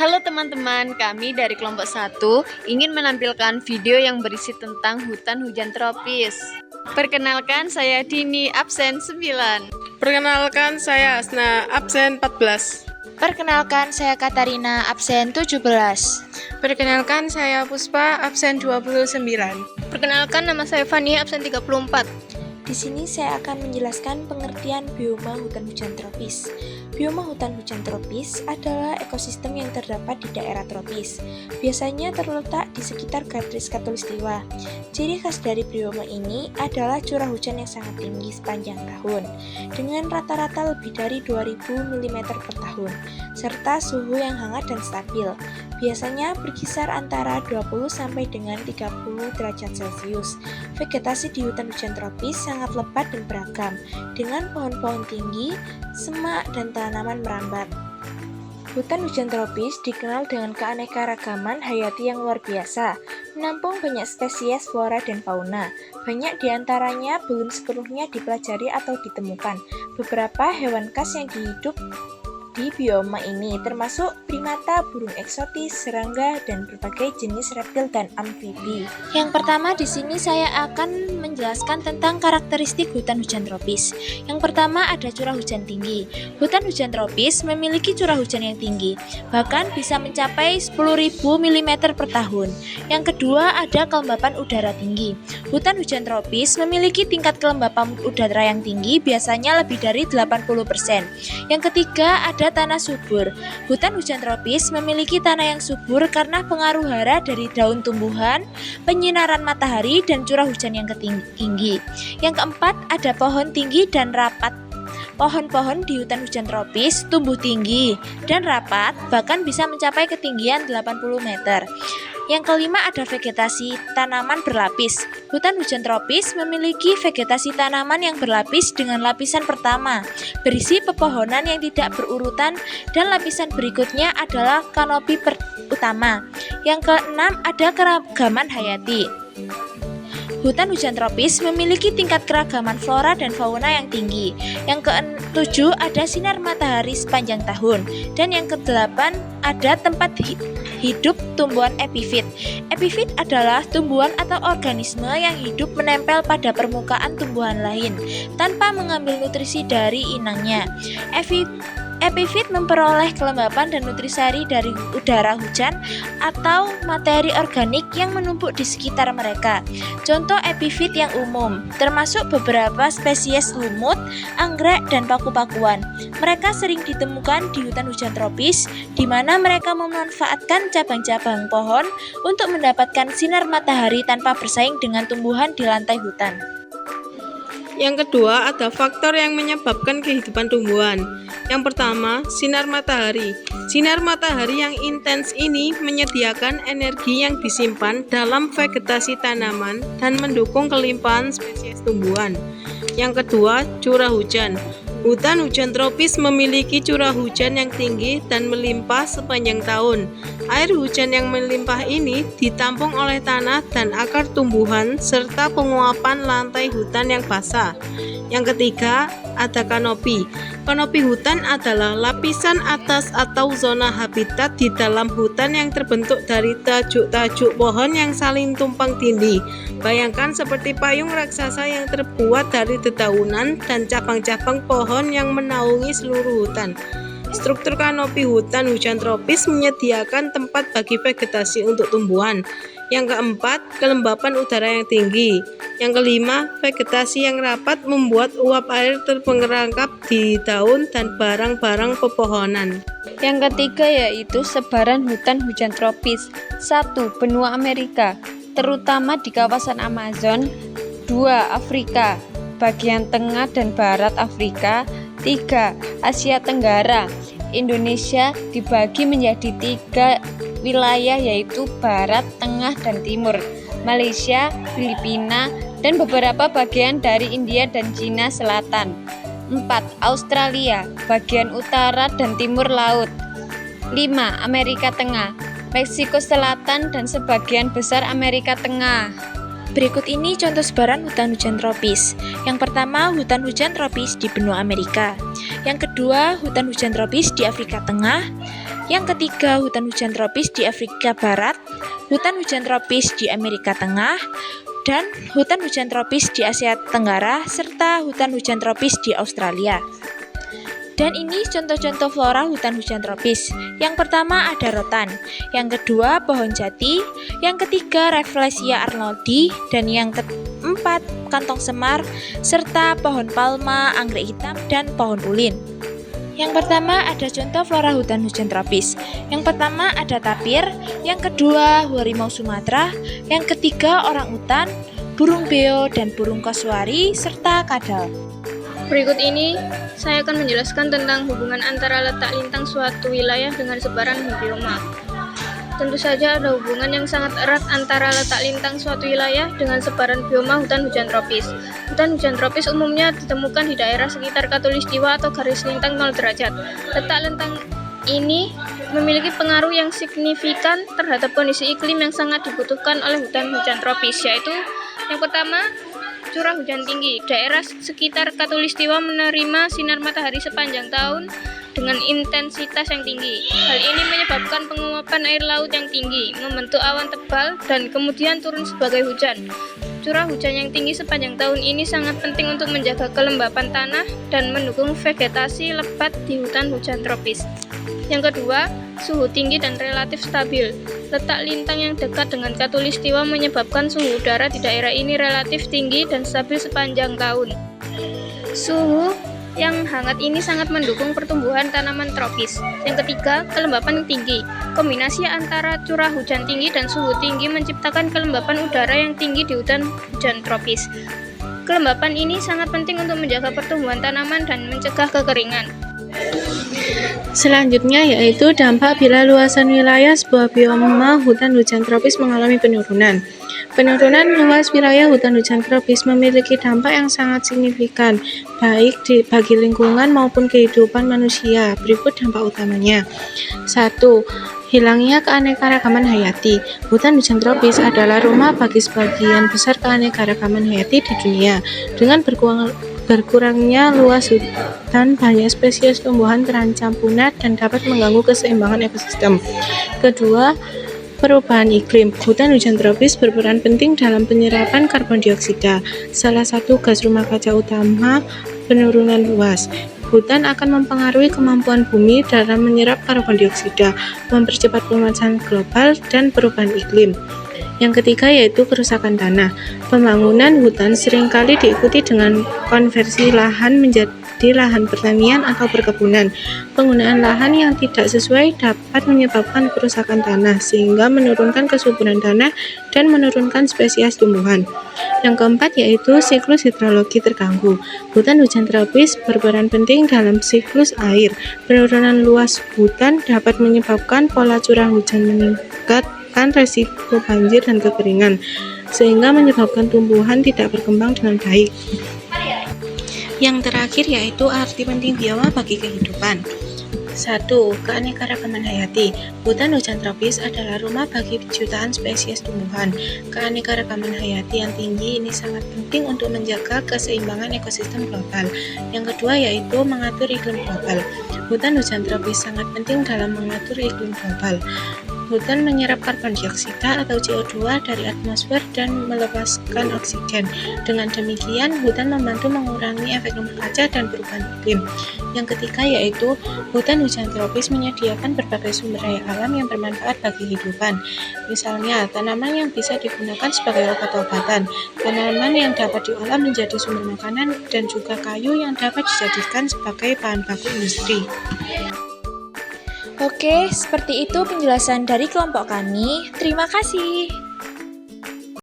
Halo teman-teman, kami dari kelompok 1 ingin menampilkan video yang berisi tentang hutan hujan tropis. Perkenalkan, saya Dini, absen 9. Perkenalkan, saya Asna, absen 14. Perkenalkan, saya Katarina, absen 17. Perkenalkan, saya Puspa, absen 29. Perkenalkan, nama saya Fani, absen 34. Di sini saya akan menjelaskan pengertian bioma hutan hujan tropis. Bioma hutan hujan tropis adalah ekosistem yang terdapat di daerah tropis. Biasanya terletak di sekitar garis khatulistiwa. Ciri khas dari bioma ini adalah curah hujan yang sangat tinggi sepanjang tahun, dengan rata-rata lebih dari 2000 mm per tahun, serta suhu yang hangat dan stabil. Biasanya berkisar antara 20 sampai dengan 30 derajat Celcius. Vegetasi di hutan hujan tropis sangat lebat dan beragam, dengan pohon-pohon tinggi, semak, dan tanaman merambat. Hutan hujan tropis dikenal dengan keanekaragaman hayati yang luar biasa, menampung banyak spesies flora dan fauna. Banyak di antaranya belum sepenuhnya dipelajari atau ditemukan. Beberapa hewan khas yang hidup di bioma ini termasuk primata, burung eksotis, serangga, dan berbagai jenis reptil dan amfibi. Yang pertama di sini saya akan menjelaskan tentang karakteristik hutan hujan tropis. Yang pertama ada curah hujan tinggi. Hutan hujan tropis memiliki curah hujan yang tinggi, bahkan bisa mencapai 10.000 mm per tahun. Yang kedua ada kelembapan udara tinggi. Hutan hujan tropis memiliki tingkat kelembapan udara yang tinggi, biasanya lebih dari 80%. Yang ketiga ada tanah subur. Hutan hujan tropis memiliki tanah yang subur karena pengaruh hara dari daun tumbuhan, penyinaran matahari, dan curah hujan yang tinggi. Yang keempat ada pohon tinggi dan rapat. Pohon-pohon di hutan hujan tropis tumbuh tinggi dan rapat, bahkan bisa mencapai ketinggian 80 meter. Yang kelima ada vegetasi tanaman berlapis. Hutan hujan tropis memiliki vegetasi tanaman yang berlapis dengan lapisan pertama berisi pepohonan yang tidak berurutan, dan lapisan berikutnya adalah kanopi utama. Yang keenam ada keragaman hayati. Hutan hujan tropis memiliki tingkat keragaman flora dan fauna yang tinggi. Yang ketujuh ada sinar matahari sepanjang tahun. Dan yang kedelapan ada tempat hidup tumbuhan epifit. Epifit adalah tumbuhan atau organisme yang hidup menempel pada permukaan tumbuhan lain tanpa mengambil nutrisi dari inangnya. Epifit memperoleh kelembapan dan nutrisari dari udara hujan atau materi organik yang menumpuk di sekitar mereka. Contoh epifit yang umum termasuk beberapa spesies lumut, anggrek, dan paku-pakuan. Mereka sering ditemukan di hutan hujan tropis, di mana mereka memanfaatkan cabang-cabang pohon untuk mendapatkan sinar matahari tanpa bersaing dengan tumbuhan di lantai hutan. Yang kedua, ada faktor yang menyebabkan kehidupan tumbuhan. Yang pertama, sinar matahari. Sinar matahari yang intens ini menyediakan energi yang disimpan dalam vegetasi tanaman dan mendukung kelimpahan spesies tumbuhan. Yang kedua, curah hujan. Hutan hujan tropis memiliki curah hujan yang tinggi dan melimpah sepanjang tahun. Air hujan yang melimpah ini ditampung oleh tanah dan akar tumbuhan serta penguapan lantai hutan yang basah. Yang ketiga, ada kanopi. Kanopi hutan adalah lapisan atas atau zona habitat di dalam hutan yang terbentuk dari tajuk-tajuk pohon yang saling tumpang tindih. Bayangkan seperti payung raksasa yang terbuat dari dedaunan dan cabang-cabang pohon yang menaungi seluruh hutan. Struktur kanopi hutan hujan tropis menyediakan tempat bagi vegetasi untuk tumbuhan. Yang keempat, kelembapan udara yang tinggi. Yang kelima, vegetasi yang rapat membuat uap air terperangkap di daun dan barang-barang pepohonan. Yang ketiga yaitu sebaran hutan hujan tropis. 1. Benua Amerika, terutama di kawasan Amazon. 2. Afrika, bagian tengah dan barat Afrika. 3. Asia Tenggara. Indonesia dibagi menjadi 3 wilayah yaitu barat, tengah, dan timur. Malaysia, Filipina, dan beberapa bagian dari India dan Cina Selatan. 4. Australia, bagian utara dan timur laut. 5. Amerika Tengah, Meksiko Selatan dan sebagian besar Amerika Tengah. Berikut ini contoh sebaran hutan hujan tropis. Yang pertama, hutan hujan tropis di benua Amerika. Yang kedua, hutan hujan tropis di Afrika Tengah. Yang ketiga, hutan hujan tropis di Afrika Barat. Hutan hujan tropis di Amerika Tengah. Dan hutan hujan tropis di Asia Tenggara, serta hutan hujan tropis di Australia. Dan ini contoh-contoh flora hutan hujan tropis. Yang pertama ada rotan, yang kedua pohon jati, yang ketiga Rafflesia arnoldi, dan yang keempat kantong semar, serta pohon palma, anggrek hitam, dan pohon ulin. Yang pertama ada contoh flora hutan hujan tropis. Yang pertama ada tapir, yang kedua harimau Sumatera, yang ketiga orang-utan, burung beo dan burung kasuari, serta kadal. Berikut ini saya akan menjelaskan tentang hubungan antara letak lintang suatu wilayah dengan sebaran bioma. Tentu saja ada hubungan yang sangat erat antara letak lintang suatu wilayah dengan sebaran bioma hutan hujan tropis. Hutan hujan tropis umumnya ditemukan di daerah sekitar khatulistiwa atau garis lintang 0 derajat. Letak lintang ini memiliki pengaruh yang signifikan terhadap kondisi iklim yang sangat dibutuhkan oleh hutan hujan tropis, yaitu yang pertama, curah hujan tinggi. Daerah sekitar khatulistiwa menerima sinar matahari sepanjang tahun dengan intensitas yang tinggi. Hal ini menyebabkan penguapan air laut yang tinggi, membentuk awan tebal, dan kemudian turun sebagai hujan. Curah hujan yang tinggi sepanjang tahun ini sangat penting untuk menjaga kelembapan tanah dan mendukung vegetasi lebat di hutan hujan tropis. Yang kedua, suhu tinggi dan relatif stabil. Letak lintang yang dekat dengan khatulistiwa menyebabkan suhu udara di daerah ini relatif tinggi dan stabil sepanjang tahun. Suhu yang hangat ini sangat mendukung pertumbuhan tanaman tropis. Yang ketiga, kelembapan yang tinggi. Kombinasi antara curah hujan tinggi dan suhu tinggi menciptakan kelembapan udara yang tinggi di hutan hujan tropis. Kelembapan ini sangat penting untuk menjaga pertumbuhan tanaman dan mencegah kekeringan. Selanjutnya yaitu dampak bila luasan wilayah sebuah bioma hutan hujan tropis mengalami penurunan. Penurunan luas wilayah hutan hujan tropis memiliki dampak yang sangat signifikan, baik bagi lingkungan maupun kehidupan manusia. Berikut dampak utamanya. 1. Hilangnya keanekaragaman hayati. Hutan hujan tropis adalah rumah bagi sebagian besar keanekaragaman hayati di dunia. Dengan berkurangnya luas hutan, banyak spesies tumbuhan terancam punah dan dapat mengganggu keseimbangan ekosistem. Kedua, perubahan iklim. Hutan hujan tropis berperan penting dalam penyerapan karbon dioksida, salah satu gas rumah kaca utama penurunan luas. Hutan akan mempengaruhi kemampuan bumi dalam menyerap karbon dioksida, mempercepat pemanasan global, dan perubahan iklim. Yang ketiga yaitu kerusakan tanah. Pembangunan hutan seringkali diikuti dengan konversi lahan menjadi lahan pertanian atau perkebunan. Penggunaan lahan yang tidak sesuai dapat menyebabkan kerusakan tanah, sehingga menurunkan kesuburan tanah dan menurunkan spesies tumbuhan. Yang keempat yaitu siklus hidrologi terganggu. Hutan hujan tropis berperan penting dalam siklus air. Penurunan luas hutan dapat menyebabkan pola curah hujan meningkatkan resiko banjir dan kekeringan, sehingga menyebabkan tumbuhan tidak berkembang dengan baik. Yang terakhir yaitu arti penting bioma bagi kehidupan. 1. Keanekaragaman hayati. Hutan hujan tropis adalah rumah bagi jutaan spesies tumbuhan. Keanekaragaman hayati yang tinggi ini sangat penting untuk menjaga keseimbangan ekosistem global. Yang kedua yaitu mengatur iklim global. Hutan hujan tropis sangat penting dalam mengatur iklim global. Hutan menyerap karbon dioksida atau CO2 dari atmosfer dan melepaskan oksigen. Dengan demikian, hutan membantu mengurangi efek rumah kaca dan perubahan iklim. Yang ketiga yaitu hutan hujan tropis menyediakan berbagai sumber daya alam yang bermanfaat bagi kehidupan. Misalnya, tanaman yang bisa digunakan sebagai obat-obatan, tanaman yang dapat diolah menjadi sumber makanan, dan juga kayu yang dapat dijadikan sebagai bahan baku industri. Oke, seperti itu penjelasan dari kelompok kami. Terima kasih.